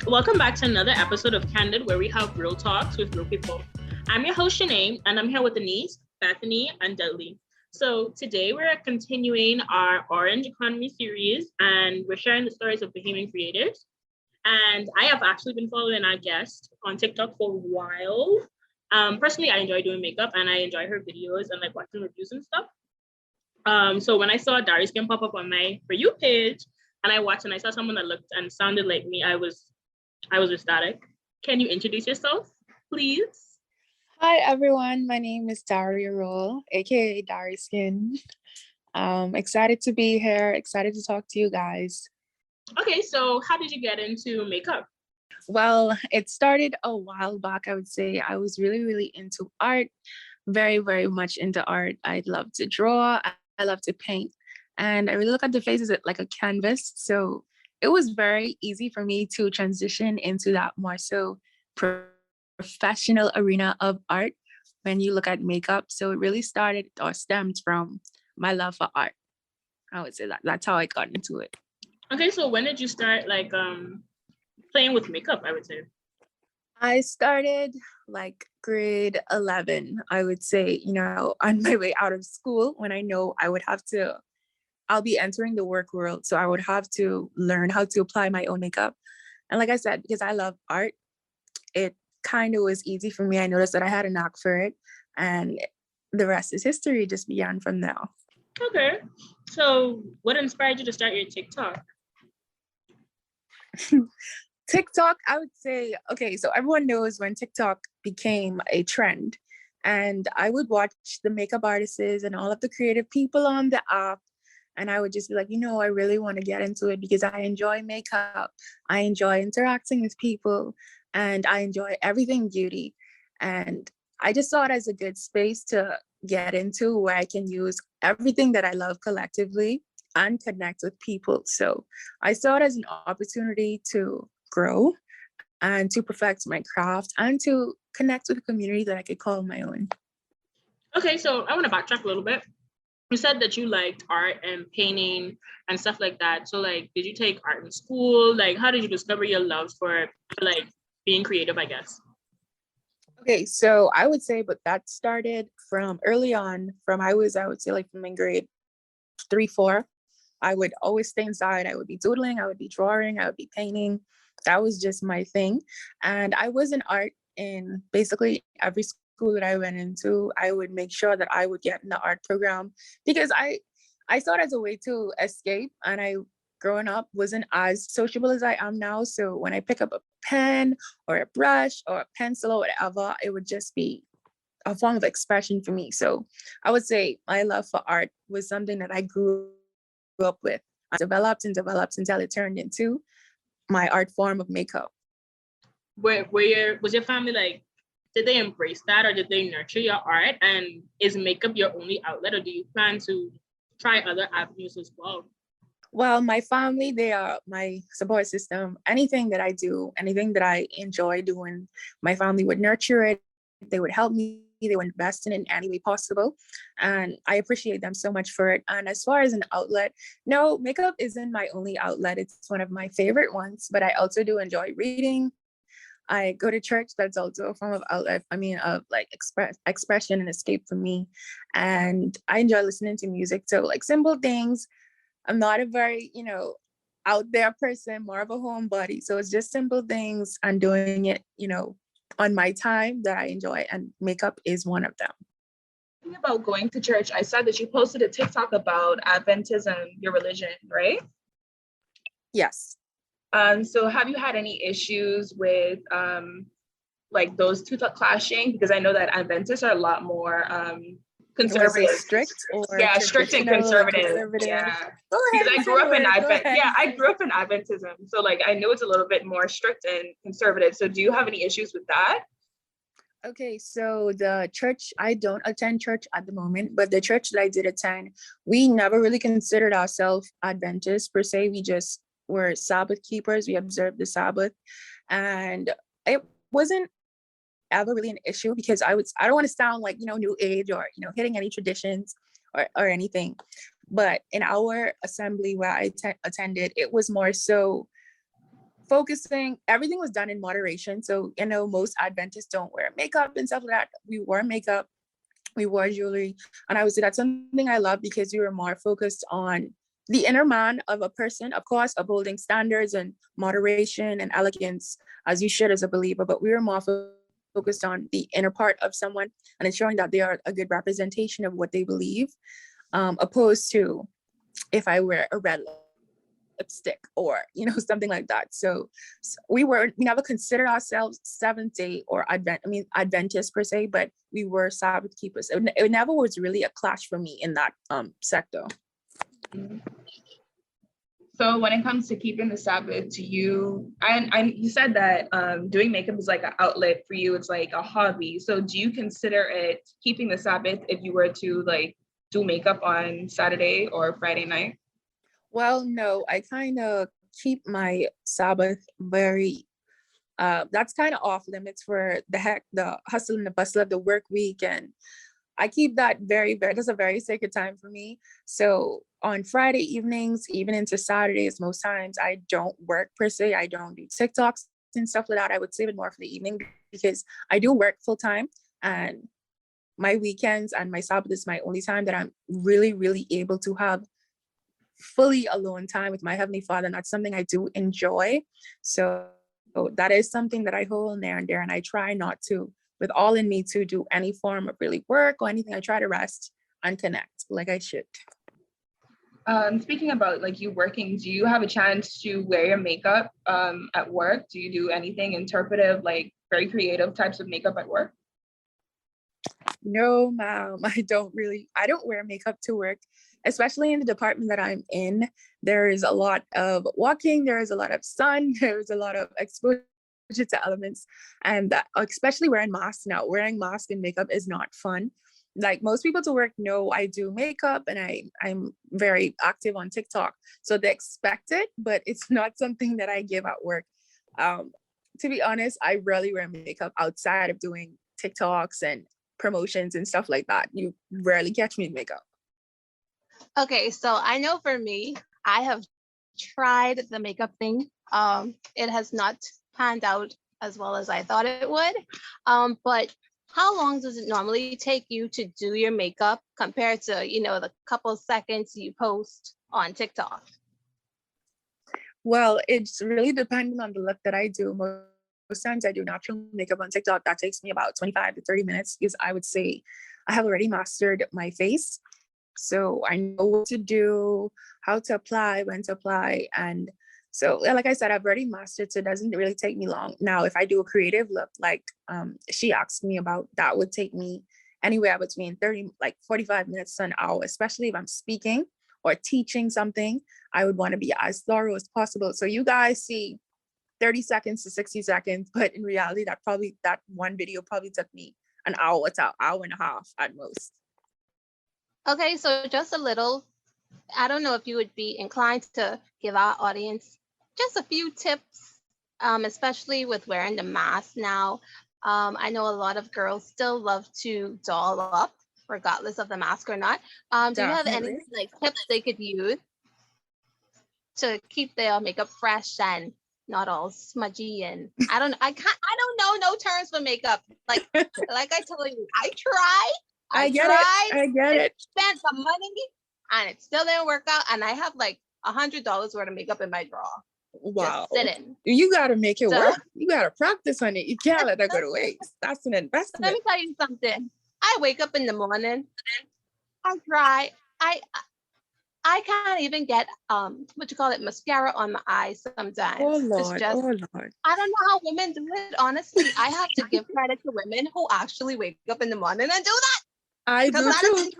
Welcome back to another episode of Candid, where we have real talks with real people. I'm your host, Shanae, and I'm here with Denise, Bethany, and Dudley. So today we're continuing our Orange Economy series, and we're sharing the stories of Bahamian creatives. And I have actually been following our guest on TikTok for a while. Personally, I enjoy doing makeup, and I enjoy her videos and like watching reviews and stuff. So when I saw Darius Skin pop up on my For You page, and I watched and I saw someone that looked and sounded like me, I was ecstatic. Can you introduce yourself, please? Hi everyone, my name is Daria Roll, aka Dari Skin. Excited to be here, excited to talk to you guys. Okay, so how did you get into makeup? Well, it started a while back. I would say I was really into art, very much into art. I love to draw, I love to paint, and I really look at the faces like a canvas. So it was very easy for me to transition into that more so professional arena of art when you look at makeup. So it really started or stemmed from my love for art. I would say that's how I got into it. Okay, so when did you start like playing with makeup, I would say? I started like grade 11, I would say, on my way out of school when I know I'll be entering the work world. So I would have to learn how to apply my own makeup. And like I said, because I love art, it kind of was easy for me. I noticed that I had a knack for it, and the rest is history, just began from now. Okay, so what inspired you to start your TikTok? TikTok, I would say, okay, so everyone knows when TikTok became a trend, and I would watch the makeup artists and all of the creative people on the app, and I would just be like, I really want to get into it because I enjoy makeup. I enjoy interacting with people, and I enjoy everything beauty. And I just saw it as a good space to get into where I can use everything that I love collectively and connect with people. So I saw it as an opportunity to grow and to perfect my craft and to connect with a community that I could call my own. Okay, so I want to backtrack a little bit. You said that you liked art and painting and stuff like that. So like, did you take art in school? Like, how did you discover your love for like being creative, I guess? Okay, so I would say, but that started from early on, I would say like from in grade 3, 4. I would always stay inside. I would be doodling, I would be drawing, I would be painting. That was just my thing. And I was in art in basically every school that I went into. I would make sure that I would get in the art program because I saw it as a way to escape. And I, growing up, wasn't as sociable as I am now. So when I pick up a pen or a brush or a pencil or whatever, it would just be a form of expression for me. So I would say my love for art was something that I grew up with. I developed until it turned into my art form of makeup. Was your family like, did they embrace that or did they nurture your art? And is makeup your only outlet, or do you plan to try other avenues as well? Well, my family, they are my support system. Anything that I do, anything that I enjoy doing, my family would nurture it. They would help me. They would invest in it in any way possible. And I appreciate them so much for it. And as far as an outlet, no, makeup isn't my only outlet. It's one of my favorite ones, but I also do enjoy reading. I go to church. That's also a form of outlet. Of like expression and escape for me. And I enjoy listening to music. So like simple things. I'm not a very, out there person, more of a homebody. So it's just simple things and doing it, on my time that I enjoy. And makeup is one of them. About going to church, I saw that you posted a TikTok about Adventism, your religion, right? Yes. So have you had any issues with like those two clashing? Because I know that Adventists are a lot more conservative. Strict or yeah, strict and conservative. Yeah. Because I grew up in I grew up in Adventism. So like I know it's a little bit more strict and conservative. So do you have any issues with that? Okay, so the church, I don't attend church at the moment, but the church that I did attend, we never really considered ourselves Adventists per se. We just were Sabbath keepers. We observed the Sabbath, and it wasn't ever really an issue because I don't want to sound like, new age or, hitting any traditions or anything. But in our assembly where I attended, it was more so focusing, everything was done in moderation. So, most Adventists don't wear makeup and stuff like that. We wore makeup, we wore jewelry. And I would say that's something I love because we were more focused on the inner man of a person, of course, upholding standards and moderation and elegance as you should as a believer, but we were more focused on the inner part of someone and ensuring that they are a good representation of what they believe, opposed to if I wear a red lipstick or something like that. So we never considered ourselves Seventh Day or Adventist per se, but we were Sabbath keepers. It never was really a clash for me in that sector. So when it comes to keeping the Sabbath, to you, and you said that doing makeup is like an outlet for you. It's like a hobby. So do you consider it keeping the Sabbath if you were to like do makeup on Saturday or Friday night? Well, no, I kind of keep my Sabbath very, that's kind of off limits for the hustle and the bustle of the work week. And I keep that that's a very sacred time for me. So on Friday evenings, even into Saturdays, most times I don't work per se. I don't do TikToks and stuff like that. I would save it more for the evening because I do work full time, and my weekends and my Sabbath is my only time that I'm really, really able to have fully alone time with my Heavenly Father. And that's something I do enjoy. So that is something that I hold near and dear, and I try not to, with all in me, to do any form of really work or anything. I try to rest and connect like I should. Speaking about like you working, do you have a chance to wear your makeup at work? Do you do anything interpretive, like very creative types of makeup at work? No, ma'am, I don't wear makeup to work, especially in the department that I'm in. There is a lot of walking, there is a lot of sun, there's a lot of exposure to elements, and especially wearing masks now. Wearing masks and makeup is not fun. Like most people to work know I do makeup and I'm very active on TikTok. So they expect it, but it's not something that I give at work. To be honest, I rarely wear makeup outside of doing TikToks and promotions and stuff like that. You rarely catch me in makeup. Okay, so I know for me, I have tried the makeup thing. It has not panned out as well as I thought it would. But how long does it normally take you to do your makeup compared to, the couple seconds you post on TikTok? Well, it's really dependent on the look that I do. Most times I do natural makeup on TikTok. That takes me about 25 to 30 minutes because I would say I have already mastered my face. So I know what to do, how to apply, when to apply. And so, like I said, I've already mastered, so it doesn't really take me long. Now, if I do a creative look, like she asked me about, that would take me anywhere between 45 minutes to an hour, especially if I'm speaking or teaching something. I would want to be as thorough as possible. So you guys see 30 seconds to 60 seconds, but in reality, that one video probably took me an hour to an hour and a half at most. Okay, so just a little, I don't know if you would be inclined to give our audience just a few tips, especially with wearing the mask now. I know a lot of girls still love to doll up, regardless of the mask or not. Do you have any tips they could use to keep their makeup fresh and not all smudgy? And I don't know no terms for makeup. Like I told you, I tried. I get it. Spent the money and it still didn't work out. And I have like $100 worth of makeup in my drawer. Wow. Just sitting. You got to make it work. You got to practice on it. You can't let that go to waste. That's an investment. Let me tell you something. I wake up in the morning. I try. I can't even get mascara on my eyes sometimes. Oh Lord. It's just, I don't know how women do it. Honestly, I have to give credit to women who actually wake up in the morning and do that. I do too.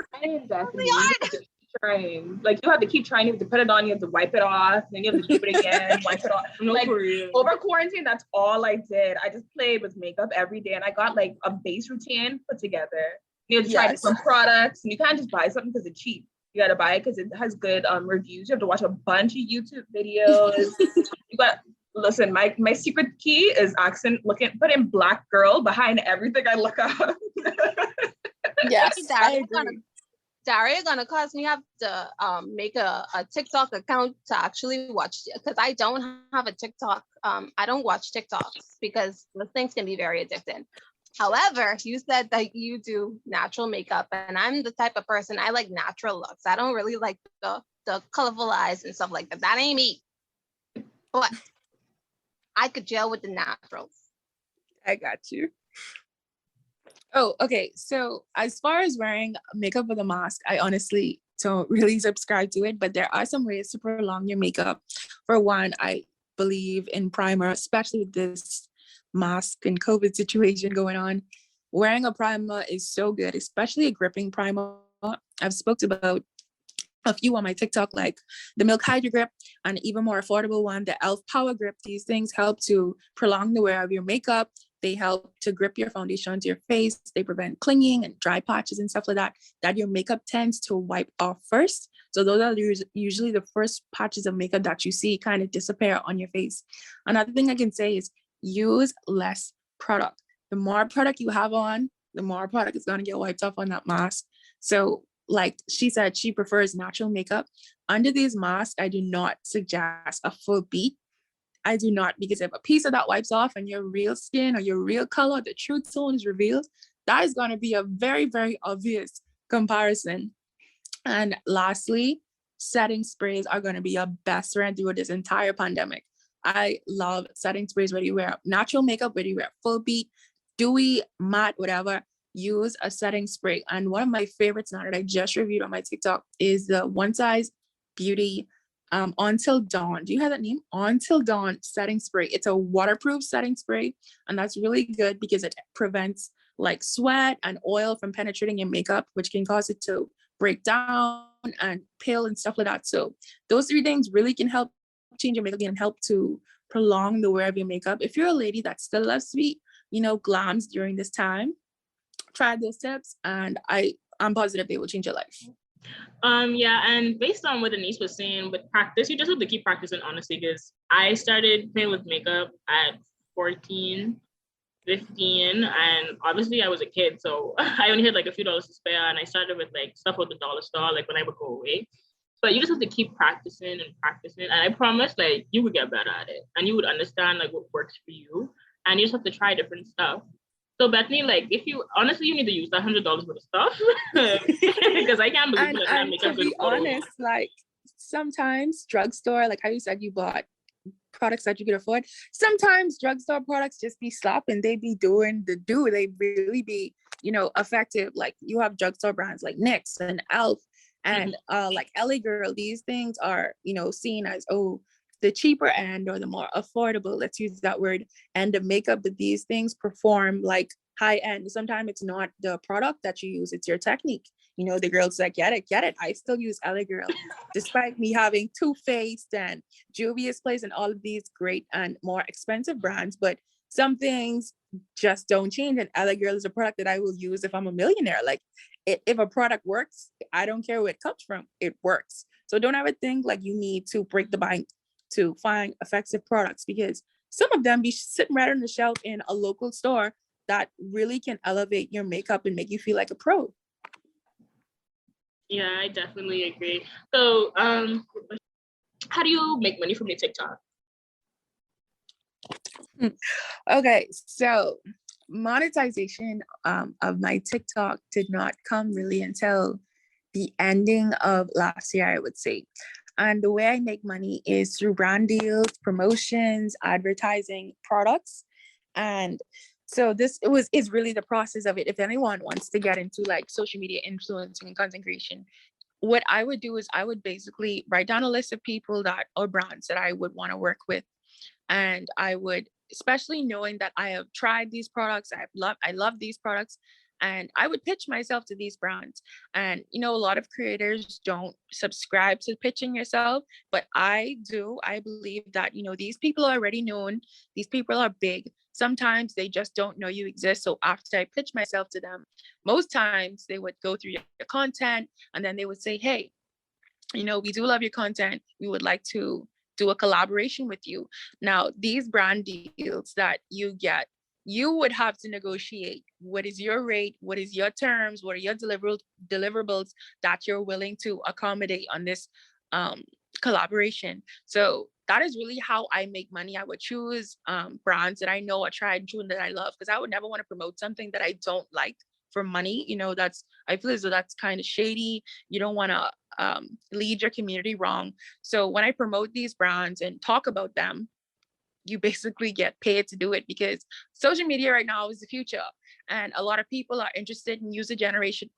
Trying. Like you have to keep trying. You have to put it on. You have to wipe it off. Then you have to keep it again. Wipe it off. Like over quarantine, that's all I did. I just played with makeup every day, and I got like a base routine put together. You have to try some products, and you can't just buy something because it's cheap. You got to buy it because it has good reviews. You have to watch a bunch of YouTube videos. Listen, my secret key is put in black girl behind everything I look up. Yes, I agree. Daria gonna cause me have to make a TikTok account to actually watch, because I don't have a TikTok. I don't watch TikToks because those things can be very addicting. However, you said that you do natural makeup, and I'm the type of person, I like natural looks. I don't really like the colorful eyes and stuff like that. That ain't me. But I could gel with the naturals. I got you. Oh, okay. So as far as wearing makeup with a mask, I honestly don't really subscribe to it, but there are some ways to prolong your makeup. For one, I believe in primer, especially with this mask and COVID situation going on. Wearing a primer is so good, especially a gripping primer. I've spoke about a few on my TikTok, like the Milk Hydro Grip, and even more affordable one, the Elf Power Grip. These things help to prolong the wear of your makeup. They help to grip your foundation onto your face. They prevent clinging and dry patches and stuff like that your makeup tends to wipe off first. So those are usually the first patches of makeup that you see kind of disappear on your face. Another thing I can say is use less product. The more product you have on, the more product is going to get wiped off on that mask. So like she said, she prefers natural makeup. Under these masks, I do not suggest a full beat. I do not, because if a piece of that wipes off and your real skin or your real color, the true tone is revealed, that is going to be a very, very obvious comparison. And lastly, setting sprays are going to be your best friend through this entire pandemic. I love setting sprays, whether you wear natural makeup, whether you wear full beat, dewy, matte, whatever. Use a setting spray. And one of my favorites now that I just reviewed on my TikTok is the One Size Beauty Until Dawn. Do you have that name? Until Dawn setting spray. It's a waterproof setting spray, and that's really good because it prevents like sweat and oil from penetrating your makeup, which can cause it to break down and peel and stuff like that. So those three things really can help change your makeup and help to prolong the wear of your makeup. If you're a lady that still loves to be, glams during this time, try those tips, and I'm positive they will change your life. Yeah, and based on what Denise was saying, with practice, you just have to keep practicing, honestly, because I started playing with makeup at 14, 15, and obviously I was a kid, so I only had like a few dollars to spare, and I started with like stuff at the dollar store, like when I would go away. But you just have to keep practicing and practicing, and I promise, like, you would get better at it, and you would understand like what works for you, and you just have to try different stuff. So Bethany, like, if you honestly, you need to use that $100 worth of stuff because I can't believe that and makeup to be honest, like sometimes drugstore, like how you said you bought products that you could afford. Sometimes drugstore products just be slapping. They be doing the do. They really be, effective. Like you have drugstore brands like NYX and Elf and like LA Girl. These things are, seen as the cheaper end or the more affordable, let's use that word, and the makeup, but these things perform like high end. Sometimes it's not the product that you use, it's your technique. The girls that get it. I still use LA Girl, despite me having Too Faced and Juvia's Place and all of these great and more expensive brands. But some things just don't change. And LA Girl is a product that I will use if I'm a millionaire. Like if a product works, I don't care where it comes from, it works. So don't ever think like you need to break the bank to find effective products, because some of them be sitting right on the shelf in a local store that really can elevate your makeup and make you feel like a pro. Yeah, I definitely agree. So, how do you make money from your TikTok? Okay, so monetization of my TikTok did not come really until the ending of last year, I would say. And the way I make money is through brand deals, promotions, advertising, products. And so this is really the process of it. If anyone wants to get into like social media influencing and content creation, what I would do is I would basically write down a list of people or brands that I would want to work with. And I would, especially knowing that I have tried these products, I love these products, and I would pitch myself to these brands. And a lot of creators don't subscribe to pitching yourself, but I do. I believe that these people are already known, these people are big. Sometimes they just don't know you exist. So after I pitch myself to them, most times they would go through your content and then they would say, hey, we do love your content, we would like to do a collaboration with you. Now, these brand deals that you get, you would have to negotiate what is your rate, what is your terms, what are your deliverables that you're willing to accommodate on this collaboration. So that is really how I make money. I would choose brands that I know are tried and true and that I love, because I would never want to promote something that I don't like for money. I feel as though that's kind of shady. You don't want to lead your community wrong. So when I promote these brands and talk about them, you basically get paid to do it, because social media right now is the future, and a lot of people are interested in user generated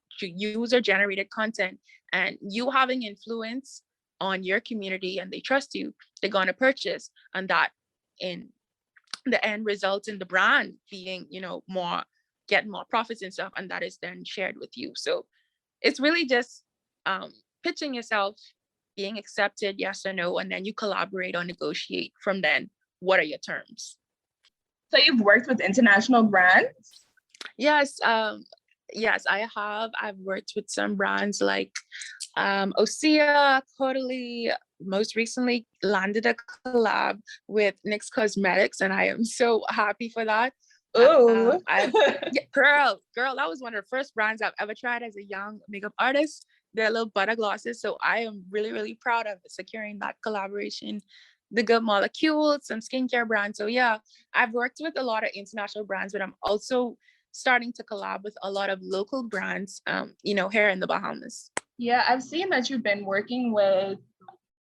content, and you having influence on your community and they trust you, they're going to purchase, and that in the end results in the brand being getting more profits and stuff, and that is then shared with you. So it's really just pitching yourself, being accepted, yes or no, and then you collaborate or negotiate from then. What are your terms? So you've worked with international brands? Yes, yes, I have. I've worked with some brands like Osea, Caudalie. Most recently landed a collab with NYX Cosmetics, and I am so happy for that. Oh, girl, that was one of the first brands I've ever tried as a young makeup artist. Their little butter glosses. So I am really, really proud of securing that collaboration. The Good Molecules, some skincare brands. So yeah, I've worked with a lot of international brands, but I'm also starting to collab with a lot of local brands, here in the Bahamas. Yeah, I've seen that you've been working with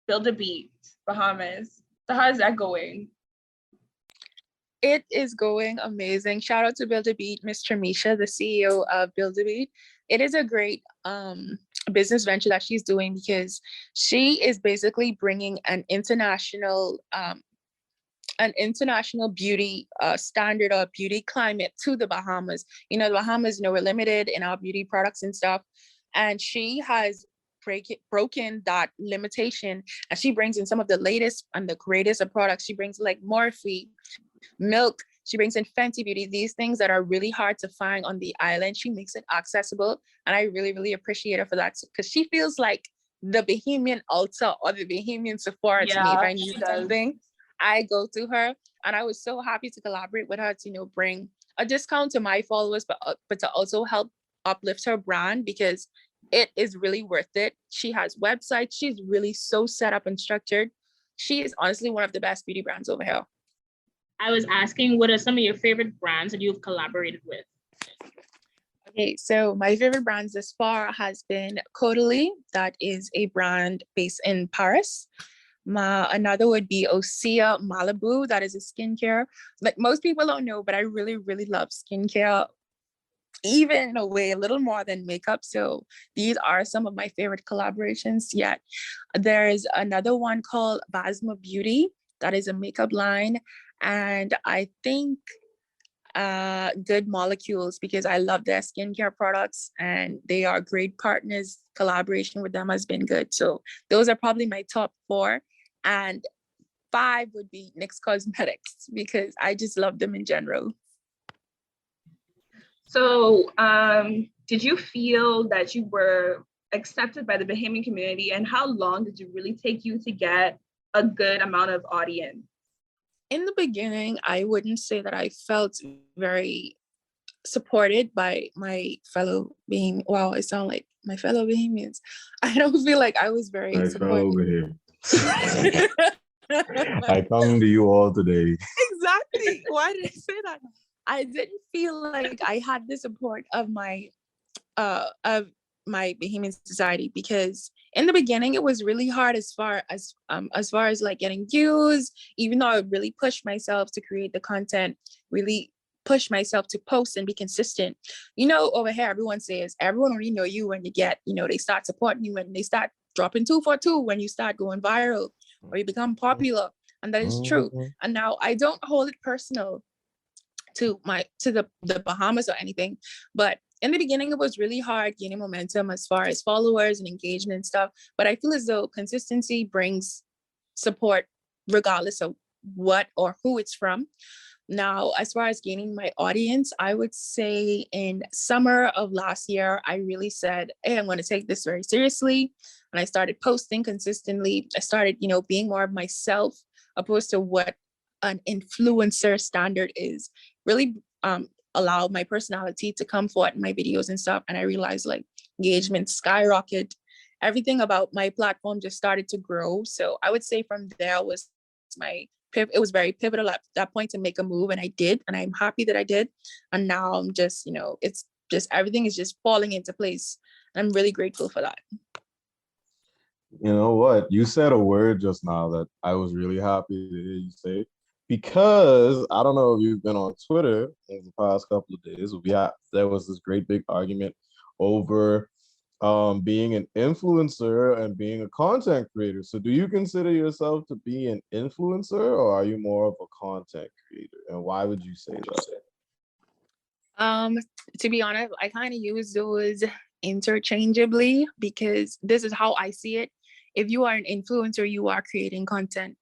Build a Beat Bahamas. So how's that going? It is going amazing. Shout out to Build a Beat, Miss Tramisha, the CEO of Build a Beat. It is a great business venture that she's doing, because she is basically bringing an international beauty standard or beauty climate to the Bahamas. The Bahamas, we're limited in our beauty products and stuff, and she has broken that limitation, and she brings in some of the latest and the greatest of products. She brings like Morphe, Milk. She brings in Fenty Beauty, these things that are really hard to find on the island. She makes it accessible, and I really, really appreciate her for that, because she feels like the Bahamian Ulta or the Bahamian Sephora to me. If I need something, I go to her, and I was so happy to collaborate with her to bring a discount to my followers, but to also help uplift her brand, because it is really worth it. She has websites. She's really so set up and structured. She is honestly one of the best beauty brands over here. I was asking, what are some of your favorite brands that you've collaborated with? Okay, so my favorite brands thus far has been Caudalie. That is a brand based in Paris. Another would be Osea Malibu. That is a skincare. Like, most people don't know, but I really, really love skincare, even in a way, a little more than makeup. So these are some of my favorite collaborations yet. There's another one called Basma Beauty. That is a makeup line. And I think Good Molecules, because I love their skincare products and they are great partners. Collaboration with them has been good. So those are probably my top 4. And 5 would be NYX Cosmetics, because I just love them in general. So did you feel that you were accepted by the Bahamian community, and how long did it really take you to get a good amount of audience? In the beginning, I wouldn't say that I felt very supported by my fellow Bahamians. Wow, I sound like my fellow Bahamians. I don't feel like I was very supported. I come to you all today. Exactly. Why did I say that? I didn't feel like I had the support of my Bahamian society, because in the beginning it was really hard as far as like getting views, even though I would really push myself to create the content, really push myself to post and be consistent. Over here everyone says everyone already know you when you get, they start supporting you when they start dropping 2 for 2, when you start going viral or you become popular. And that is true. And now I don't hold it personal to the Bahamas or anything, but in the beginning it was really hard gaining momentum as far as followers and engagement and stuff. But I feel as though consistency brings support regardless of what or who it's from. Now, as far as gaining my audience, I would say in summer of last year, I really said, hey, I'm going to take this very seriously. And I started posting consistently. I started, being more of myself, opposed to what an influencer standard is. Really allow my personality to come forth in my videos and stuff. And I realized like engagement skyrocket. Everything about my platform just started to grow. So I would say from there was it was very pivotal at that point to make a move. And I did, and I'm happy that I did. And now I'm just, it's just, everything is just falling into place. I'm really grateful for that. You know what? You said a word just now that I was really happy to hear you say, because I don't know if you've been on Twitter in the past couple of days. There was this great big argument over being an influencer and being a content creator. So do you consider yourself to be an influencer, or are you more of a content creator? And why would you say that? To be honest, I kind of use those interchangeably because this is how I see it. If you are an influencer, you are creating content.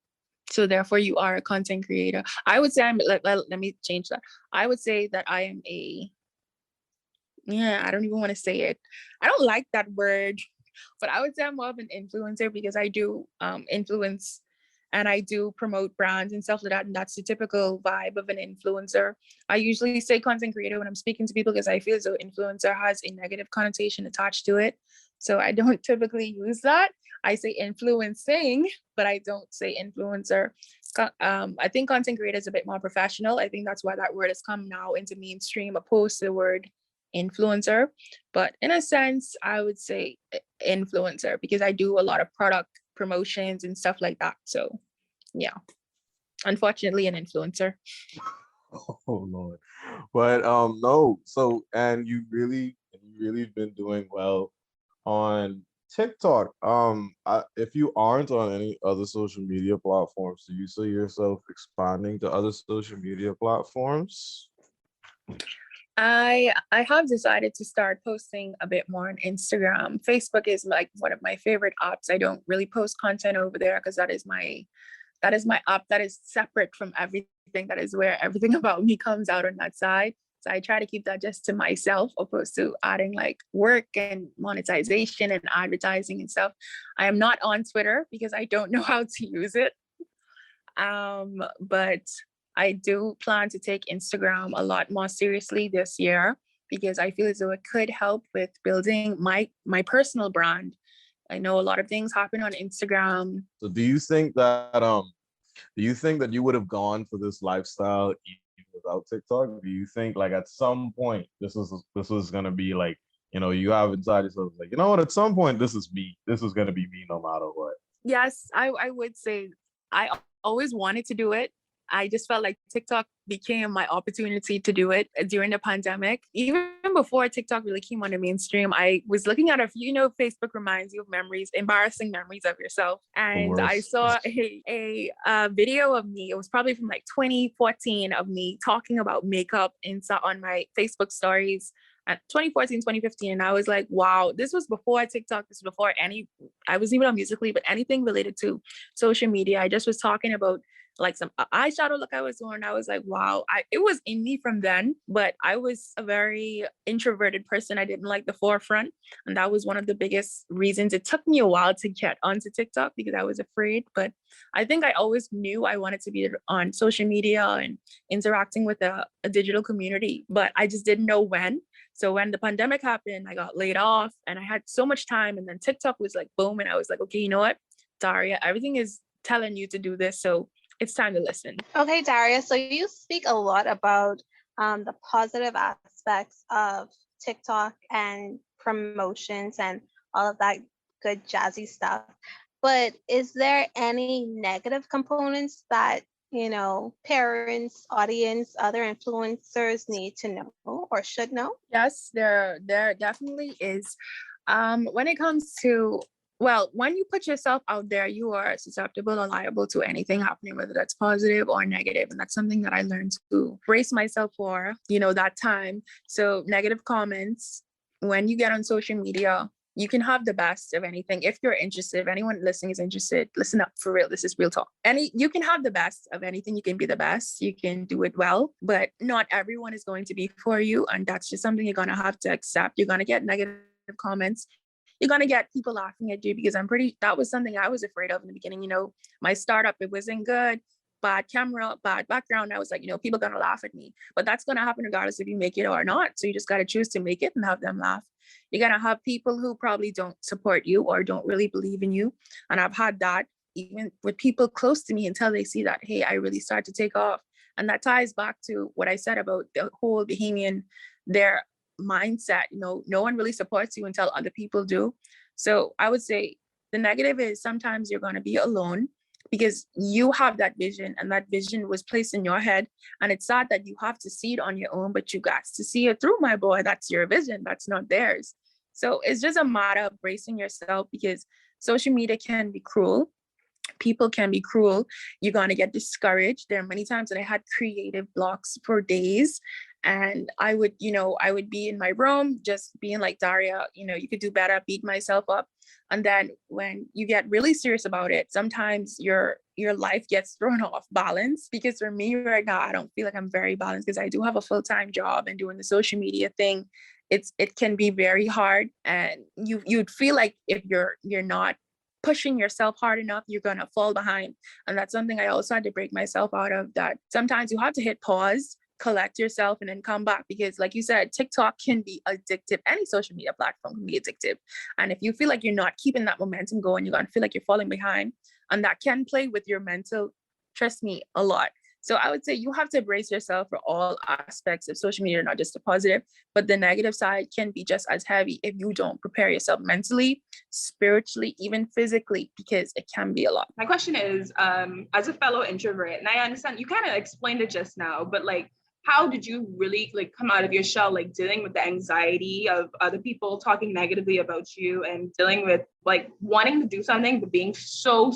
So therefore you are a content creator. I would say let me change that. I would say that I am I don't even want to say it. I don't like that word, but I would say I'm more of an influencer because I do influence and I do promote brands and stuff like that. And that's the typical vibe of an influencer. I usually say content creator when I'm speaking to people because I feel as though influencer has a negative connotation attached to it. So I don't typically use that. I say influencing, but I don't say influencer. I think content creator is a bit more professional. I think that's why that word has come now into mainstream opposed to the word influencer. But in a sense, I would say influencer because I do a lot of product promotions and stuff like that. So yeah, unfortunately an influencer. Oh Lord. But no, so and you really been doing well on TikTok. If you aren't on any other social media platforms, do you see yourself expanding to other social media platforms? I have decided to start posting a bit more on Instagram. Facebook is like one of my favorite apps. I don't really post content over there because that is my app that is separate from everything. That is where everything about me comes out on that side. So I try to keep that just to myself, opposed to adding like work and monetization and advertising and stuff. I am not on Twitter because I don't know how to use it. But I do plan to take Instagram a lot more seriously this year because I feel as though it could help with building my personal brand. I know a lot of things happen on Instagram. So do you think that you would have gone for this lifestyle even without TikTok? Do you think like at some point this was gonna be like, you have inside yourself like, you know what, at some point this is me. This is gonna be me no matter what. Yes, I would say I always wanted to do it. I just felt like TikTok became my opportunity to do it during the pandemic. Even before TikTok really came on the mainstream, I was looking at Facebook reminds you of memories, embarrassing memories of yourself. And I saw a video of me. It was probably from like 2014 of me talking about makeup on my Facebook stories at 2014, 2015. And I was like, wow, this was before TikTok. This was before I was even on Musical.ly, but anything related to social media. I just was talking about like some eyeshadow look I was doing. I was like, wow, it was in me from then, but I was a very introverted person. I didn't like the forefront. And that was one of the biggest reasons. It took me a while to get onto TikTok because I was afraid, but I think I always knew I wanted to be on social media and interacting with a digital community, but I just didn't know when. So when the pandemic happened, I got laid off and I had so much time, and then TikTok was like, boom. And I was like, okay, you know what, Daria, everything is telling you to do this. So it's time to listen. Okay, Daria, so you speak a lot about the positive aspects of TikTok and promotions and all of that good jazzy stuff. But is there any negative components that, parents, audience, other influencers need to know or should know? Yes, there definitely is. When it comes to when you put yourself out there, you are susceptible or liable to anything happening, whether that's positive or negative. And that's something that I learned to brace myself for, that time. So negative comments, when you get on social media, you can have the best of anything. If you're interested, if anyone listening is interested, listen up, for real. This is real talk. You can have the best of anything. You can be the best. You can do it well, but not everyone is going to be for you. And that's just something you're going to have to accept. You're going to get negative comments. You're going to get people laughing at you because that was something I was afraid of in the beginning. My startup, it wasn't good. bad camera, bad background, I was like, people are gonna laugh at me. But that's gonna happen regardless if you make it or not. So you just gotta choose to make it and have them laugh. You're gonna have people who probably don't support you or don't really believe in you. And I've had that even with people close to me until they see that, hey, I really start to take off. And that ties back to what I said about the whole Bahamian, their mindset. No one really supports you until other people do. So I would say the negative is sometimes you're going to be alone because you have that vision and that vision was placed in your head. And it's sad that you have to see it on your own, but you got to see it through, my boy. That's your vision. That's not theirs. So it's just a matter of bracing yourself because social media can be cruel. People can be cruel. You're going to get discouraged. There are many times that I had creative blocks for days. And I would be in my room just being like, Daria, you could do better, beat myself up. And then when you get really serious about it, sometimes your life gets thrown off balance. Because for me right now, I don't feel like I'm very balanced because I do have a full-time job and doing the social media thing. It can be very hard. And you'd feel like if you're not pushing yourself hard enough, you're going to fall behind. And that's something I also had to break myself out of, that sometimes you have to hit pause, collect yourself, and then come back. Because like you said, TikTok can be addictive. Any social media platform can be addictive. And if you feel like you're not keeping that momentum going, you're going to feel like you're falling behind. And that can play with your mental, trust me, a lot. So I would say you have to brace yourself for all aspects of social media, not just the positive, but the negative side can be just as heavy if you don't prepare yourself mentally, spiritually, even physically, because it can be a lot. My question is, as a fellow introvert, and I understand you kind of explained it just now, but like, how did you really come out of your shell, dealing with the anxiety of other people talking negatively about you and dealing with wanting to do something, but being so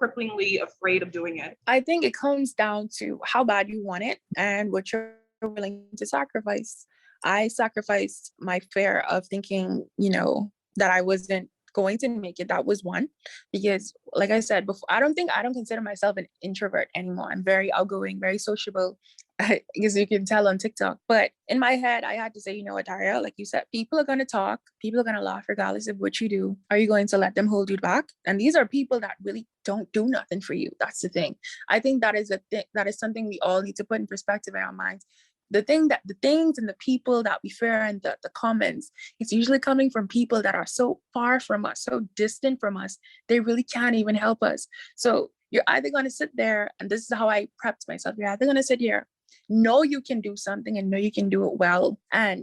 cripplingly afraid of doing it? I think it comes down to how bad you want it and what you're willing to sacrifice. I sacrificed my fear of thinking, that I wasn't going to make it. That was one, because like I said before, I don't consider myself an introvert anymore. I'm very outgoing, very sociable, as you can tell on TikTok. But in my head, I had to say, Daria, like you said, people are going to talk, people are going to laugh regardless of what you do. Are you going to let them hold you back? And these are people that really don't do nothing for you. That's the thing. I think that is something we all need to put in perspective in our minds. The things and the people that we fear and the comments, it's usually coming from people that are so far from us, so distant from us, they really can't even help us. So you're either going to sit there, and this is how I prepped myself, you're either going to sit here, know you can do something and know you can do it well, and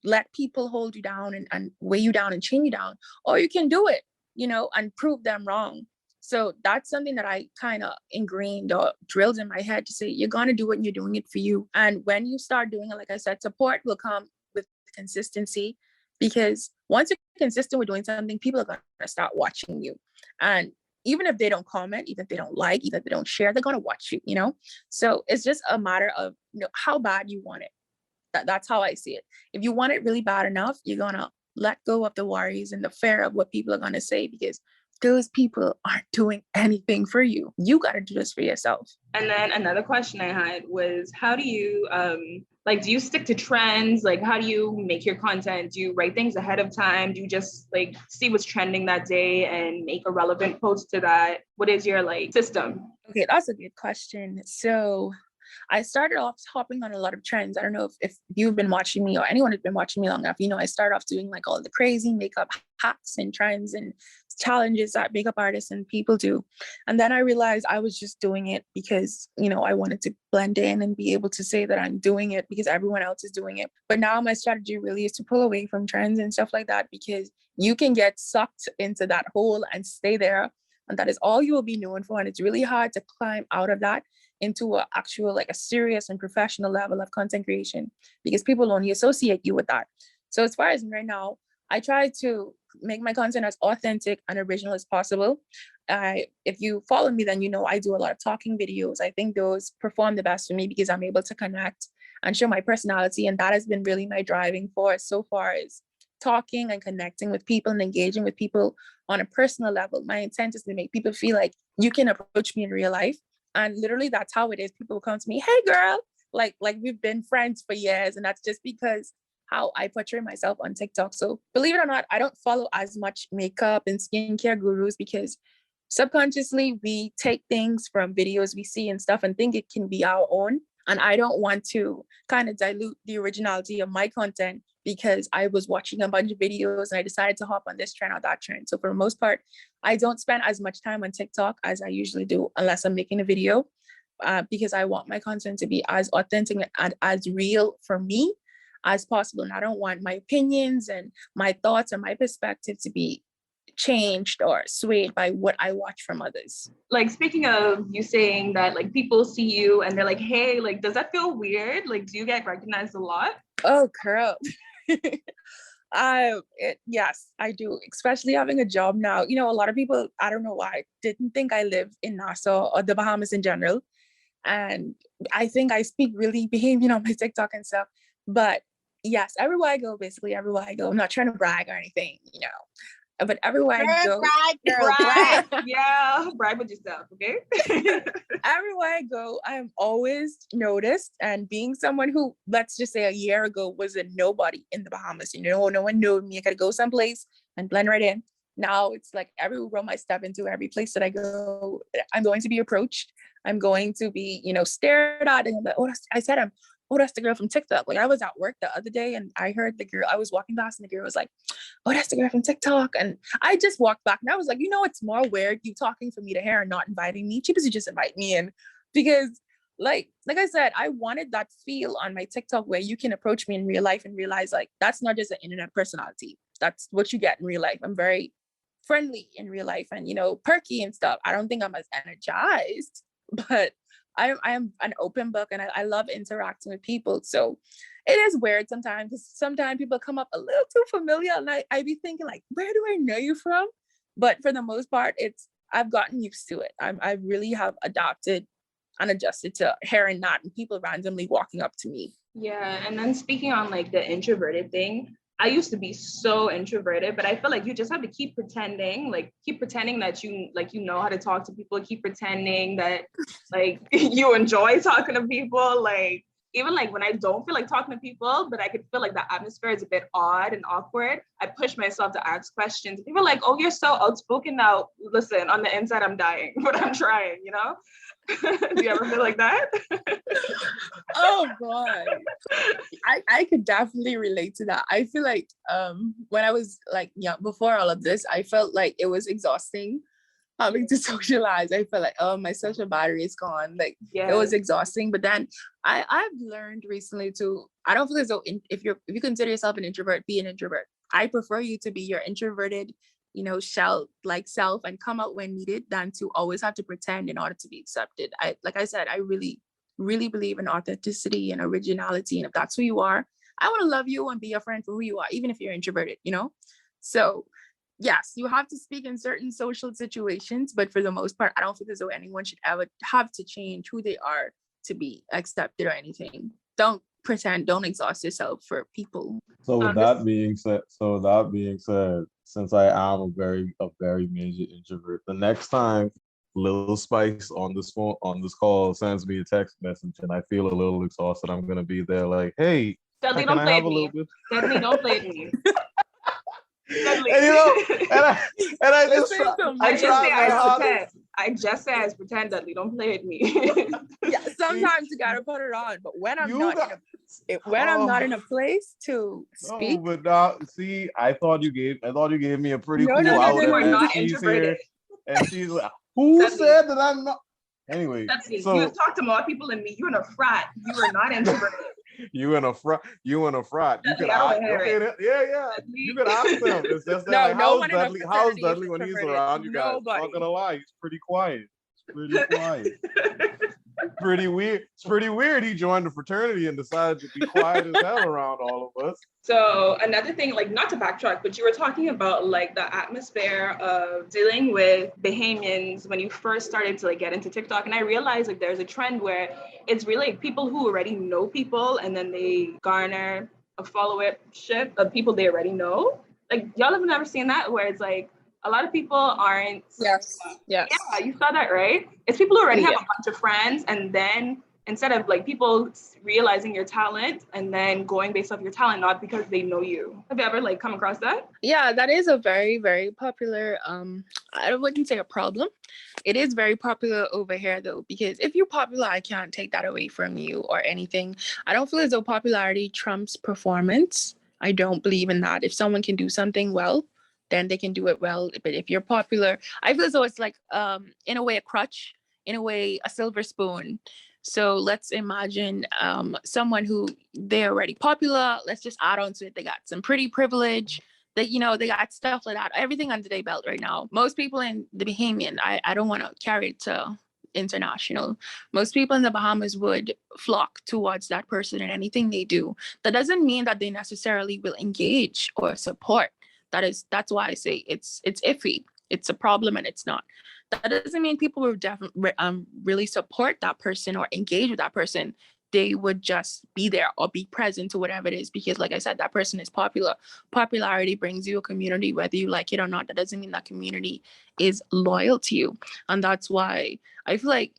let people hold you down and weigh you down and chain you down, or you can do it, and prove them wrong. So that's something that I kind of ingrained or drilled in my head to say, you're going to do it and you're doing it for you. And when you start doing it, like I said, support will come with consistency, because once you're consistent with doing something, people are going to start watching you. And even if they don't comment, even if they don't like, even if they don't share, they're going to watch you, So it's just a matter of, how bad you want it. That's how I see it. If you want it really bad enough, you're going to let go of the worries and the fear of what people are going to say, because those people aren't doing anything for you. You got to do this for yourself. And then another question I had was, how do you, do you stick to trends? How do you make your content? Do you write things ahead of time? Do you just see what's trending that day and make a relevant post to that? What is your system? Okay, that's a good question. So I started off hopping on a lot of trends. I don't know if you've been watching me or anyone has been watching me long enough. I started off doing all the crazy makeup hacks and trends and challenges that makeup artists and people do. And then I realized I was just doing it because, I wanted to blend in and be able to say that I'm doing it because everyone else is doing it. But now my strategy really is to pull away from trends and stuff like that, because you can get sucked into that hole and stay there. And that is all you will be known for. And it's really hard to climb out of that into a actual, a serious and professional level of content creation, because people only associate you with that. So as far as right now, I try to make my content as authentic and original as possible. If you follow me, then I do a lot of talking videos. I think those perform the best for me because I'm able to connect and show my personality. And that has been really my driving force so far, is talking and connecting with people and engaging with people on a personal level. My intent is to make people feel like you can approach me in real life. And literally that's how it is. People come to me, hey girl, like we've been friends for years. And that's just because how I portray myself on TikTok. So believe it or not, I don't follow as much makeup and skincare gurus, because subconsciously we take things from videos we see and stuff and think it can be our own. And I don't want to kind of dilute the originality of my content because I was watching a bunch of videos and I decided to hop on this trend or that trend. So for the most part, I don't spend as much time on TikTok as I usually do unless I'm making a video, because I want my content to be as authentic and as real for me as possible. And I don't want my opinions and my thoughts and my perspective to be changed or swayed by what I watch from others. Like, speaking of you saying that, like, people see you and they're like, hey, like, does that feel weird? Like, do you get recognized a lot? Oh, girl. Yes, I do, especially having a job now. You know, a lot of people, I don't know why, didn't think I live in Nassau or the Bahamas in general. And I think I speak really Bahamian on my TikTok and stuff. But yes, everywhere I go, basically everywhere I go, I'm not trying to brag or anything, you know. But everywhere I go, Brag. Yeah, brag with yourself, okay? everywhere I go, I'm always noticed. And being someone who, let's just say a year ago, was a nobody in the Bahamas, you know, no one knew me. I gotta go someplace and blend right in. Now it's like every room I step into, every place that I go, I'm going to be approached. I'm going to be, you know, stared at. And I'm like, oh, that's the girl from TikTok. Like, I was at work the other day and I heard the girl, I was walking past and the girl was like, oh, that's the girl from TikTok. And I just walked back and I was like, you know, it's more weird you talking for me to her and not inviting me. Cheap as you just invite me in. Because like I said, I wanted that feel on my TikTok where you can approach me in real life and realize like, that's not just an internet personality. That's what you get in real life. I'm very friendly in real life and, you know, perky and stuff. I don't think I'm as energized, but I am an open book and I love interacting with people. So it is weird sometimes because sometimes people come up a little too familiar and I be thinking like, where do I know you from? But for the most part, I've gotten used to it. I really have adapted and adjusted to hearing that and people randomly walking up to me. Yeah, and then speaking on like the introverted thing, I used to be so introverted, but I feel like you just have to keep pretending that you know how to talk to people, keep pretending that like you enjoy talking to people. Like, even like when I don't feel like talking to people, but I could feel like the atmosphere is a bit odd and awkward, I push myself to ask questions. People are like, oh, you're so outspoken now. Listen, on the inside, I'm dying, but I'm trying, you know? Do you ever feel like that? Oh boy. I could definitely relate to that. I feel like when I was like young, before all of this, I felt like it was exhausting having to socialize. I felt like, oh, my social battery is gone. Like, it was exhausting. But then I've learned recently I don't feel as though if you consider yourself an introvert, be an introvert. I prefer you to be your introverted, you know, shell like self and come out when needed than to always have to pretend in order to be accepted. Like I said, I really, really believe in authenticity and originality. And if that's who you are, I want to love you and be your friend for who you are, even if you're introverted, you know? So yes, you have to speak in certain social situations, but for the most part, I don't feel as though anyone should ever have to change who they are to be accepted or anything. Don't pretend, don't exhaust yourself for people. So with that being said, since I am a very major introvert, the next time Little Spice on this call sends me a text message and I feel a little exhausted, I'm gonna be there like, hey, Dudley, don't play with me. Dudley, don't play with me. Dudley. And you know, I just say I pretend, Dudley, don't play with me. Yeah, sometimes you gotta put it on, but when I'm not in a place to speak. No, but see, I thought you gave me a pretty cool outlet. You are not introverted. And she's like, who Dudley said that I'm not? Anyway, Dudley, you talk to more people than me. You're in a frat. You are not introverted. You in a frat. You can ask. Yeah. You can ask them. It's just that how's Dudley when he's around you guys? I'm not gonna lie, he's pretty quiet. Pretty weird. It's pretty weird. He joined the fraternity and decided to be quiet as hell around all of us. So another thing, like, not to backtrack, but you were talking about like the atmosphere of dealing with Bahamians when you first started to like get into TikTok. And I realized like there's a trend where it's really like people who already know people and then they garner a followership of people they already know. Like, y'all have never seen that where it's like a lot of people aren't. Yes. Yeah, you saw that, right? It's people who already have a bunch of friends and then instead of like people realizing your talent and then going based off your talent, not because they know you. Have you ever like come across that? Yeah, that is a very, very popular, I wouldn't say a problem. It is very popular over here though, because if you're popular, I can't take that away from you or anything. I don't feel as though popularity trumps performance. I don't believe in that. If someone can do something well, then they can do it well. But if you're popular, I feel as though it's like, in a way, a crutch, in a way, a silver spoon. So let's imagine someone who they're already popular. Let's just add on to it. They got some pretty privilege. That they got stuff like that. Everything under their belt right now. Most people in the Bahamian, I don't want to carry it to international. Most people in the Bahamas would flock towards that person in anything they do. That doesn't mean that they necessarily will engage or support. That's why I say it's iffy. It's a problem and it's not. That doesn't mean people will definitely really support that person or engage with that person. They would just be there or be present to whatever it is, because like I said, that person is popular. Popularity brings you a community, whether you like it or not. That doesn't mean that community is loyal to you. And that's why I feel like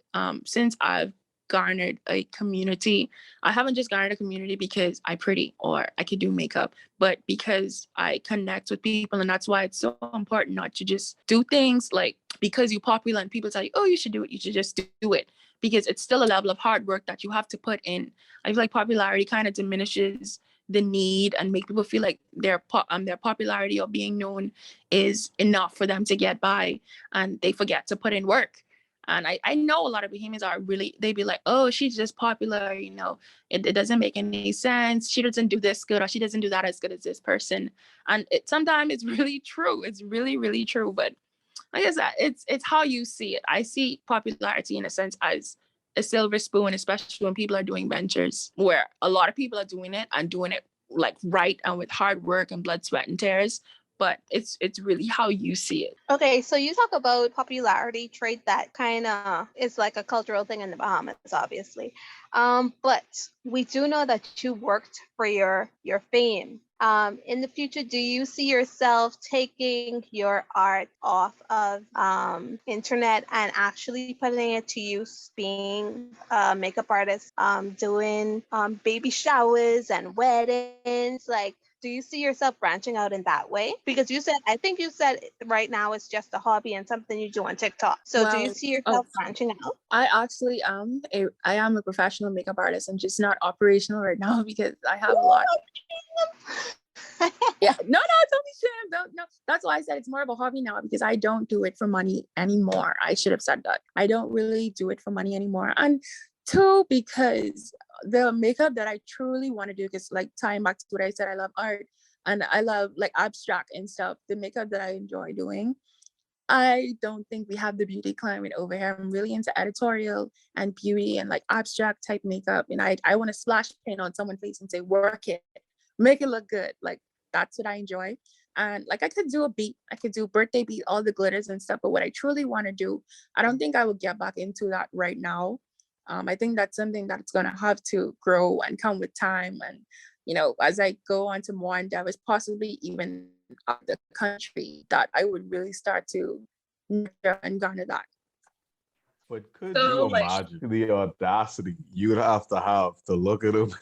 since I've garnered a community, I haven't just garnered a community because I'm pretty or I could do makeup, but because I connect with people. And that's why it's so important not to just do things like because you're popular and people tell you, oh, you should do it. You should just do it, because it's still a level of hard work that you have to put in. I feel like popularity kind of diminishes the need and make people feel like their popularity or being known is enough for them to get by, and they forget to put in work. And I know a lot of Bahamians are really, they be like, oh, she's just popular, it doesn't make any sense. She doesn't do this good, or she doesn't do that as good as this person. And sometimes it's really true. It's really, really true. But like I said, it's how you see it. I see popularity in a sense as a silver spoon, especially when people are doing ventures where a lot of people are doing it and doing it like right and with hard work and blood, sweat, and tears. But it's really how you see it. Okay, so you talk about popularity trait that kind of is like a cultural thing in the Bahamas, obviously. But we do know that you worked for your fame. In the future, do you see yourself taking your art off of internet and actually putting it to use, being a makeup artist, doing baby showers and weddings? Like, do you see yourself branching out in that way? Because I think you said right now it's just a hobby and something you do on TikTok. So do you see yourself branching out? I actually I am a professional makeup artist. I'm just not operational right now because I have a lot. Yeah, no, don't be shame. Don't, no. That's why I said it's more of a hobby now, because I don't do it for money anymore. I should have said that. I don't really do it for money anymore. And two, because the makeup that I truly want to do, because like tying back to what I said, I love art and I love like abstract and stuff. The makeup that I enjoy doing, I don't think we have the beauty climate over here. I'm really into editorial and beauty and like abstract type makeup. And I want to splash paint on someone's face and say, work it, make it look good. Like that's what I enjoy. And like I could do a beat, I could do birthday beat, all the glitters and stuff. But what I truly want to do, I don't think I would get back into that right now. I think that's something that's going to have to grow and come with time. And, as I go on to more endeavors, possibly even out the country, that I would really start to nurture and garner that. But could you imagine the audacity you'd have to look at him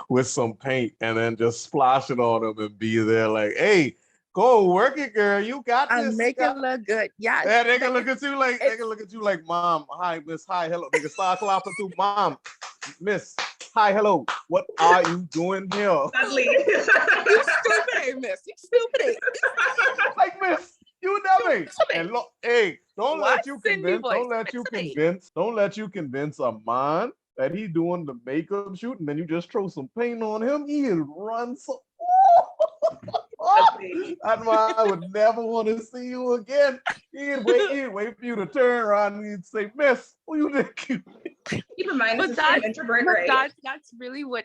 with some paint and then just splash it on him and be there like, hey, go work it, girl. You got this. And make it look good. Yeah. Yeah, they can look at you like, mom, hi, miss, hi, hello. They can start clapping too, mom, miss, hi, hello. What are you doing here? You stupid, miss. You stupid. Like, miss, you dummy. And look, hey, don't let you convince a man that he doing the makeup shoot and then you just throw some paint on him. He'll run so. That man I would never want to see you again. He'd wait for you to turn around and he'd say, miss, who you think? Keep in mind, this is an introvert, right? That's really what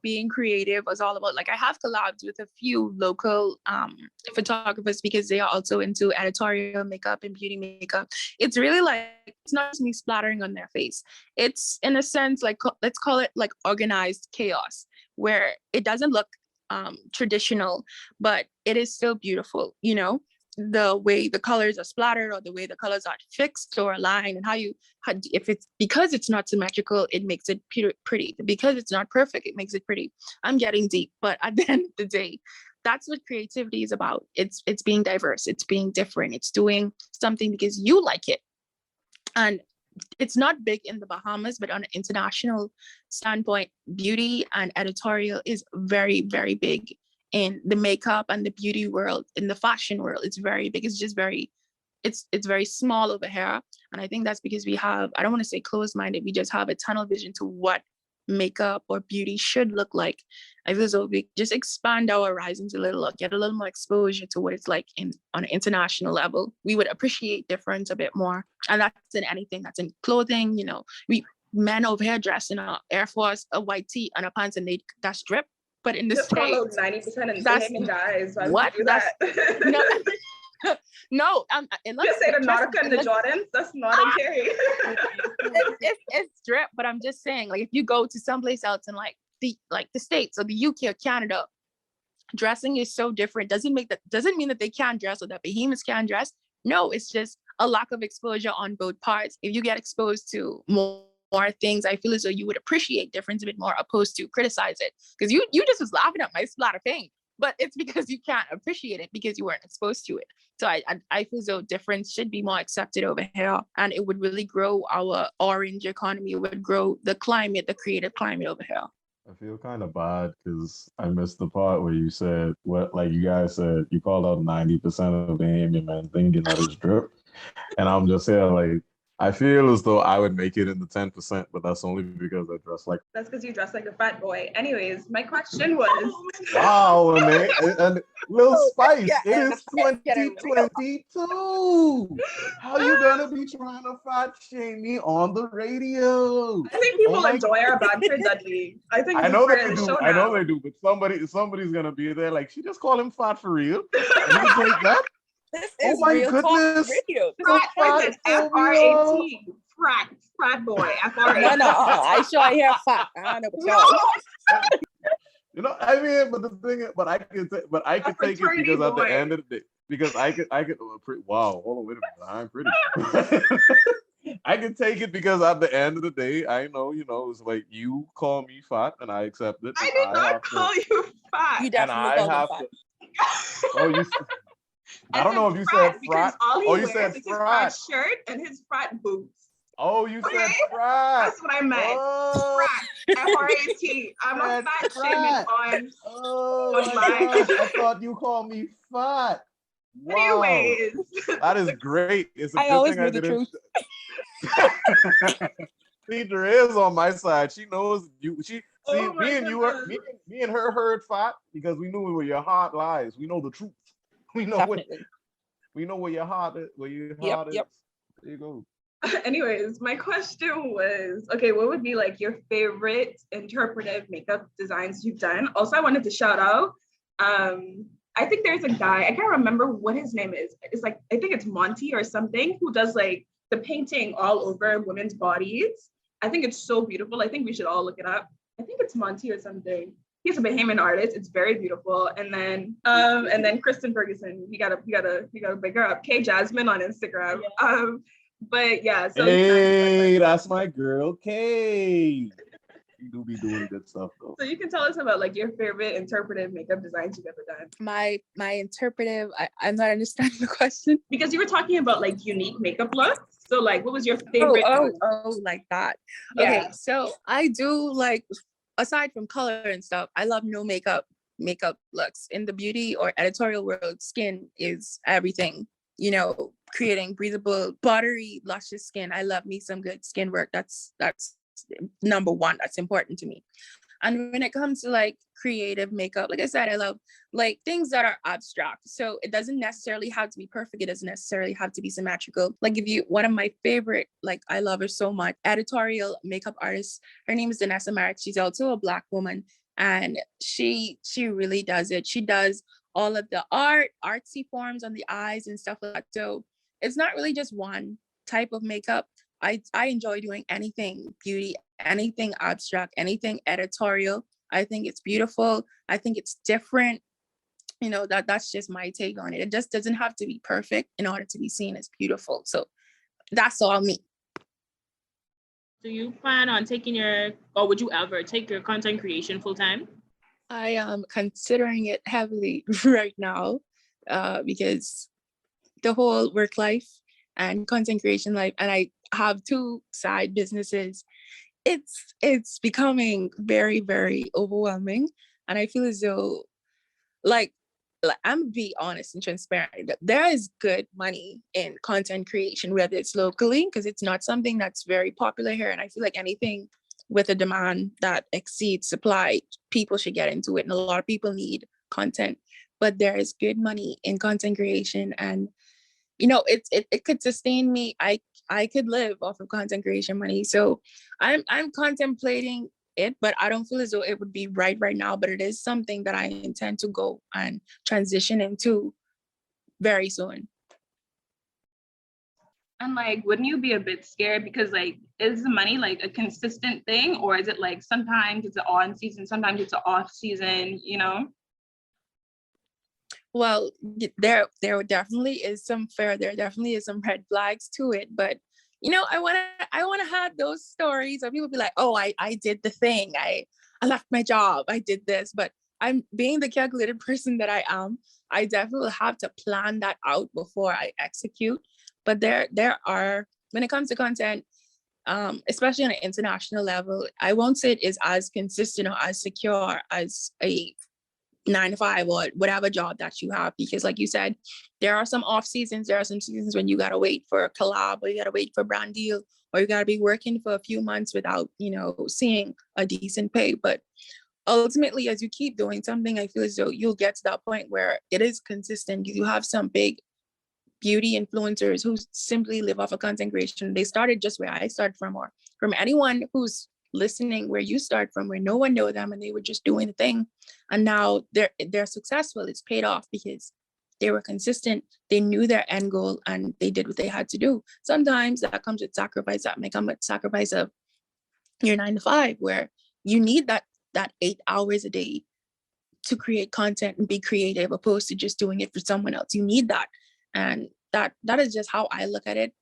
being creative was all about. Like I have collabs with a few local photographers because they are also into editorial makeup and beauty makeup. It's really like, it's not just me splattering on their face. It's in a sense, like, let's call it like organized chaos, where it doesn't look traditional, but it is still beautiful, the way the colors are splattered or the way the colors are fixed or aligned, and if it's because it's not symmetrical, it makes it pretty. Because it's not perfect, it makes it pretty. I'm getting deep, but at the end of the day, that's what creativity is about. It's being diverse, it's being different, it's doing something because you like it. And it's not big in the Bahamas, but on an international standpoint, beauty and editorial is very, very big in the makeup and the beauty world, in the fashion world. It's very big. It's just very, it's very small over here. And I think that's because we have, I don't want to say closed-minded, we just have a tunnel vision to what makeup or beauty should look like. I feel as though we just expand our horizons a little, get a little more exposure to what it's like on an international level. We would appreciate difference a bit more. And that's in anything. That's in clothing, men over here dress in a Air Force, a white tee and a pants, and that's drip. But in the States, 90% of that's the guys. Why what? would you do that? No, just say the Nautica and the Jordans. That's not okay. it's drip, but I'm just saying, like, if you go to someplace else in like the States or the UK or Canada, dressing is so different. Doesn't mean that they can't dress or that behemoths can't dress. No, it's just a lack of exposure on both parts. If you get exposed to more things, I feel as though you would appreciate difference a bit more, opposed to criticize it. Because you just was laughing at my splatter paint, but it's because you can't appreciate it because you weren't exposed to it. So I feel as though difference should be more accepted over here, and it would really grow our orange economy. It would grow the climate, the creative climate over here. I feel kind of bad because I missed the part where you said like you guys said, you called out 90% of the Amy men thinking that it's drip. And I'm just here like, I feel as though I would make it in the 10%, but that's only because I dress like. That's because you dress like a fat boy. Anyways, my question was. Wow, and Lil Spice, it is 2022. How you gonna be trying to fat shame me on the radio? I think people enjoy our banter, Dudley. I think I know they do. I know they do, but somebody's gonna be there like, she just called him fat for real. And you take that? This is real goodness. Talk radio. Frat, F-R-A-T. Frat boy. F-R-A-T. No, I hear fat. I don't know what I mean, but the thing is, I could take it because at the end of the day, because I could. Wow, hold on, wait a minute, I'm pretty. I can take it because at the end of the day, I know, it's like you call me fat and I accept it. I did not call you fat. You definitely called me fat. Oh, you. I don't know if you said frat. You said frat. His shirt and his frat boots. Oh, you said frat. That's what I meant. Frat. F-R-A-T. I'm a fat shaming on. Oh my gosh, I thought you called me fat. Wow. Anyways. That is great. It's a I good always thing knew I the didn't. truth. Deidre is on my side. She knows you. Me and her heard fat because we knew where your heart lies. We know the truth. We know where your heart is. Yep. There you go. Anyways, my question was, okay, what would be like your favorite interpretive makeup designs you've done? Also, I wanted to shout out. I think there's a guy, I can't remember what his name is. It's like, I think it's Monty or something, who does like the painting all over women's bodies. I think it's so beautiful. I think we should all look it up. I think it's Monty or something. He's a Bahamian artist. It's very beautiful. And then Kristen Ferguson. You gotta big her up. K Jasmine on Instagram. Yeah. But yeah. So hey, that's my girl, K. You do be doing good stuff though. So you can tell us about like your favorite interpretive makeup designs you've ever done. My interpretive. I'm not understanding the question. Because you were talking about like unique makeup looks. So like, what was your favorite? Oh, like that. Yeah. Okay, so I do like. Aside from color and stuff, I love no makeup looks. In the beauty or editorial world, skin is everything. Creating breathable, buttery, luscious skin. I love me some good skin work. That's number one. That's important to me. And when it comes to like creative makeup, like I said, I love like things that are abstract. So it doesn't necessarily have to be perfect. It doesn't necessarily have to be symmetrical. Like one of my favorite, like I love her so much, editorial makeup artist. Her name is Danessa Marek. She's also a Black woman. And she really does it. She does all of the artsy forms on the eyes and stuff like that. So it's not really just one type of makeup. I enjoy doing anything beauty, anything abstract, anything editorial. I think it's beautiful. I think it's different. that's just my take on it. It just doesn't have to be perfect in order to be seen as beautiful. So that's all me. Do you plan on or would you ever take your content creation full time? I am considering it heavily right now because the whole work life and content creation life, and I have 2 side businesses. It's becoming very, very overwhelming, and I feel as though like I'm gonna be honest and transparent. There is good money in content creation, whether it's locally, because it's not something that's very popular here. And I feel like anything with a demand that exceeds supply, people should get into it. And a lot of people need content, but there is good money in content creation, and it could sustain me. I could live off of content creation money. So I'm contemplating it, but I don't feel as though it would be right now, but it is something that I intend to go and transition into very soon. And like, wouldn't you be a bit scared because like, is the money like a consistent thing, or is it like sometimes it's an on season, sometimes it's an off season, Well, there definitely is some there definitely is some red flags to it, but I want to have those stories where people be like, oh, I did the thing, I left my job, I did this. But I'm being the calculated person that I am, I definitely have to plan that out before I execute. But there are, when it comes to content, especially on an international level, I won't say it is as consistent or as secure as a 9 to 5 or whatever job that you have, because like you said, there are some off seasons, there are some seasons when you gotta wait for a collab, or you gotta wait for a brand deal, or you gotta be working for a few months without seeing a decent pay. But ultimately, as you keep doing something, I feel as though you'll get to that point where it is consistent. You have some big beauty influencers who simply live off of content creation. They started just where I started from, or from anyone who's listening where you start from, where no one knew them and they were just doing the thing, and now they're successful. It's paid off because they were consistent, they knew their end goal, and they did what they had to do. Sometimes that comes with sacrifice. That may come with sacrifice of your 9 to 5, where you need that 8 hours a day to create content and be creative, opposed to just doing it for someone else. You need that, and that is just how I look at it.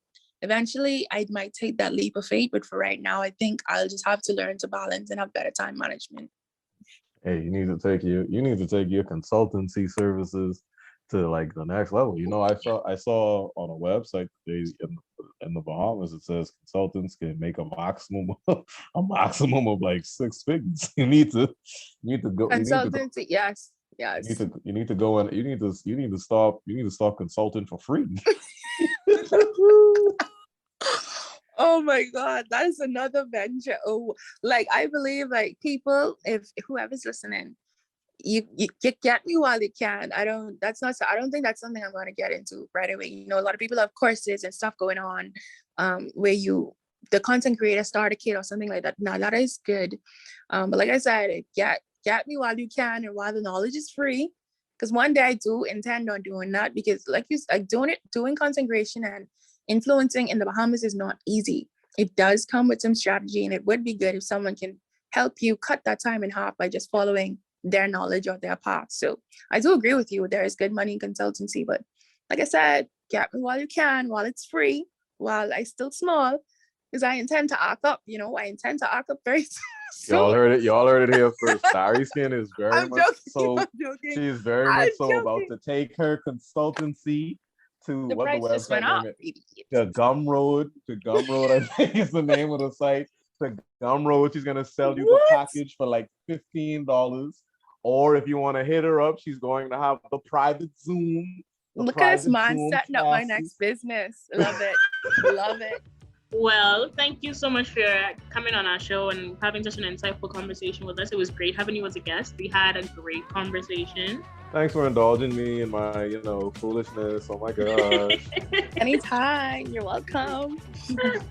Eventually, I might take that leap of faith, but for right now, I think I'll just have to learn to balance and have better time management. Hey, you need to take your consultancy services to like the next level. I saw on a website today in the Bahamas, it says consultants can make a maximum of like 6 figures. You need to go Consultancy, yes. You need to go and you need to stop consulting for free. Oh my God, that is another venture. Oh, like I believe like people, if whoever's listening, you get me while you can. I don't think that's something I'm going to get into right away. A lot of people have courses and stuff going on where the content creator starter kit or something like that. Now that is good. But like I said, get me while you can and while the knowledge is free. Because one day I do intend on doing that, because like you said, doing content creation and influencing in the Bahamas is not easy. It does come with some strategy, and it would be good if someone can help you cut that time in half by just following their knowledge or their path. So I do agree with you. There is good money in consultancy, but like I said, get me while you can, while it's free, while I still small, because I intend to arc up. I intend to arc up very soon. Y'all heard it here first. Sari Skin is very much so. She is very much so about to take her consultancy to the what the price just went website up. name is. The Gumroad, I think is the name of the site. The Gumroad. She's gonna sell you the package for like $15. Or if you want to hit her up, she's going to have the private Zoom. Look at this man setting up my next business. Love it. Love it. Well, thank you so much for coming on our show and having such an insightful conversation with us. It was great having you as a guest. We had a great conversation. Thanks for indulging me in my, foolishness. Oh my gosh. Anytime. You're welcome.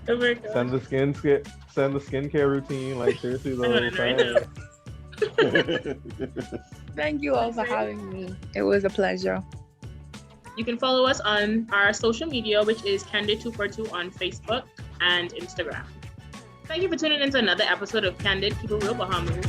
Oh my God. Send the skincare routine. Like seriously though. Thank you all for having me. It was a pleasure. You can follow us on our social media, which is Candid242 on Facebook and Instagram. Thank you for tuning in to another episode of Candid. Keep it real, Bahamas.